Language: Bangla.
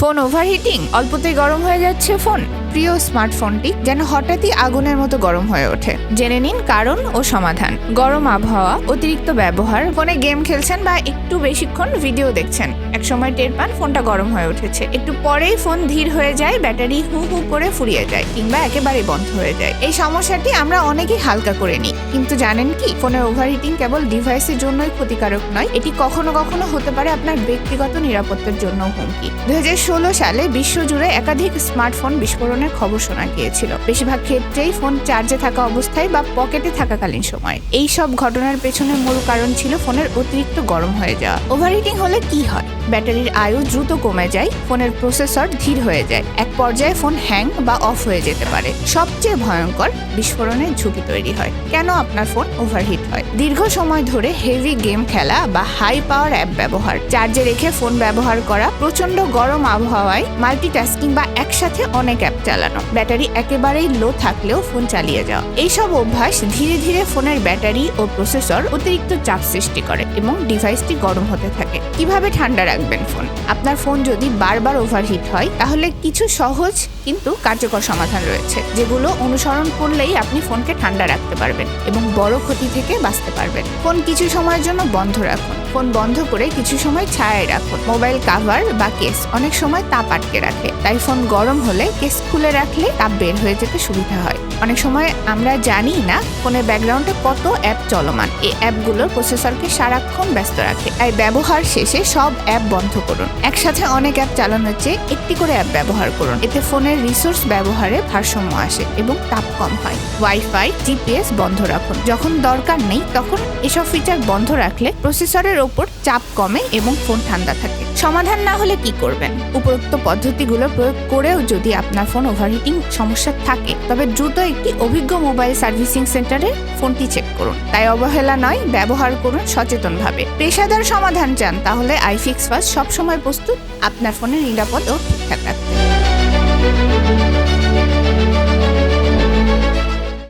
ফোন ওভারহিটিং, অল্পতেই গরম হয়ে যাচ্ছে ফোন। প্রিয় স্মার্টফোনটি যেন হঠাৎই আগুনের মতো গরম হয়ে ওঠে। জেনে নিন কারণ ও সমাধান। গরম আবহাওয়া, অতিরিক্ত ব্যবহার, ফোনে গেম খেলছেন বা একটু বেশিক্ষণ ভিডিও দেখছেন, একসময় টের পান ফোনটা গরম হয়ে উঠেছে। একটু পরেই ফোন ধীর হয়ে যায়, ব্যাটারি হু হু করে ফুরিয়ে যায় কিংবা একেবারেই বন্ধ হয়ে যায়। এই সমস্যাটি আমরা অনেকেই হালকা করে নিই, কিন্তু জানেন কি, ফোনের ওভারহিটিং কেবল ডিভাইসের জন্যই ক্ষতিকারক নয়, এটি কখনো কখনো হতে পারে আপনার ব্যক্তিগত নিরাপত্তার জন্য হুমকি। 2016 সালে বিশ্বজুড়ে একাধিক স্মার্টফোন বিস্ফোরণের খবর শোনা গিয়েছিল। বেশিরভাগ ক্ষেত্রেই ফোন চার্জে থাকা অবস্থায় বা পকেটে থাকাকালীন সময়। এই সব ঘটনার পেছনে মূল কারণ ছিল ফোনের অতিরিক্ত গরম হয়ে যাওয়া। ওভারহিটিং হলে কি হয়? ব্যাটারির আয়ু দ্রুত কমে যায়, ফোনের প্রসেসর ধীর হয়ে যায়, এক পর্যায়ে ফোন হ্যাং বা অফ হয়ে যেতে পারে। সবচেয়ে ভয়ঙ্কর, বিস্ফোরণের ঝুঁকি তৈরি হয়। কেন আপনার ফোন ওভারহিট হয়? দীর্ঘ সময় ধরে হেভি গেম খেলা বা হাই পাওয়ার অ্যাপ ব্যবহার, চার্জে রেখে ফোন ব্যবহার করা, প্রচন্ড গরম আবহাওয়ায় মাল্টিটাস্কিং বা একসাথে অনেক অ্যাপ চালানো, ব্যাটারি একেবারেই লো থাকলেও ফোন চালিয়ে যাওয়া। এইসব অভ্যাস ধীরে ধীরে ফোনের ব্যাটারি ও প্রসেসর অতিরিক্ত চাপ সৃষ্টি করে এবং ডিভাইসটি গরম হতে থাকে। কিভাবে ঠান্ডা রাখবেন ফোন? আপনার ফোন যদি বারবার ওভারহিট হয়, তাহলে কিছু সহজ কিন্তু কার্যকর সমাধান রয়েছে, যেগুলো অনুসরণ করলেই আপনি ফোনকে ঠান্ডা রাখতে পারবেন এবং বড় ক্ষতি থেকে বাঁচতে পারবেন। ফোন কিছু সময়ের জন্য বন্ধ রাখুন। ফোন বন্ধ করে কিছু সময় ছায়ায় রাখুন। মোবাইল কাভার বা কেস অনেক সময় তাপ আটকে রাখে, তাই ফোন গরম হলে কেস খুলে রাখলে তাপ বের হয়ে যেতে সুবিধা হয়। অনেক সময় আমরা জানি না ফোনের ব্যাকগ্রাউন্ডে কত অ্যাপ চলমান। এই অ্যাপগুলোর প্রসেসরকে সারাক্ষণ ব্যস্ত রাখে, তাই ব্যবহার শেষে সব অ্যাপ বন্ধ করুন। একসাথে অনেক অ্যাপ চালানোর চেয়ে একটি করে অ্যাপ ব্যবহার করুন। এতে ফোনের রিসোর্স ব্যবহারে ভারসাম্য আসে এবং তাপ কম হয়। ওয়াইফাই, জিপিএস বন্ধ রাখুন। যখন দরকার নেই তখন এসব ফিচার বন্ধ রাখলে প্রসেসরের ওপর চাপ কমে এবং ফোন ঠান্ডা থাকে। সমাধান না হলে কি করবেন? উপরোক্ত পদ্ধতিগুলো প্রয়োগ করেও যদি আপনার ফোন ওভারহিটিং সমস্যা থাকে, তবে দ্রুত একটি অভিজ্ঞ মোবাইল সার্ভিসিং সেন্টারে ফোনটি চেক করুন। তাই অবহেলা নয়, ব্যবহার করুন সচেতনভাবে। পেশাদার সমাধান চান, তাহলে iFixFast সবসময় প্রস্তুত আপনার ফোনের নিরাপদ ও ঠিকঠাক রাখতে।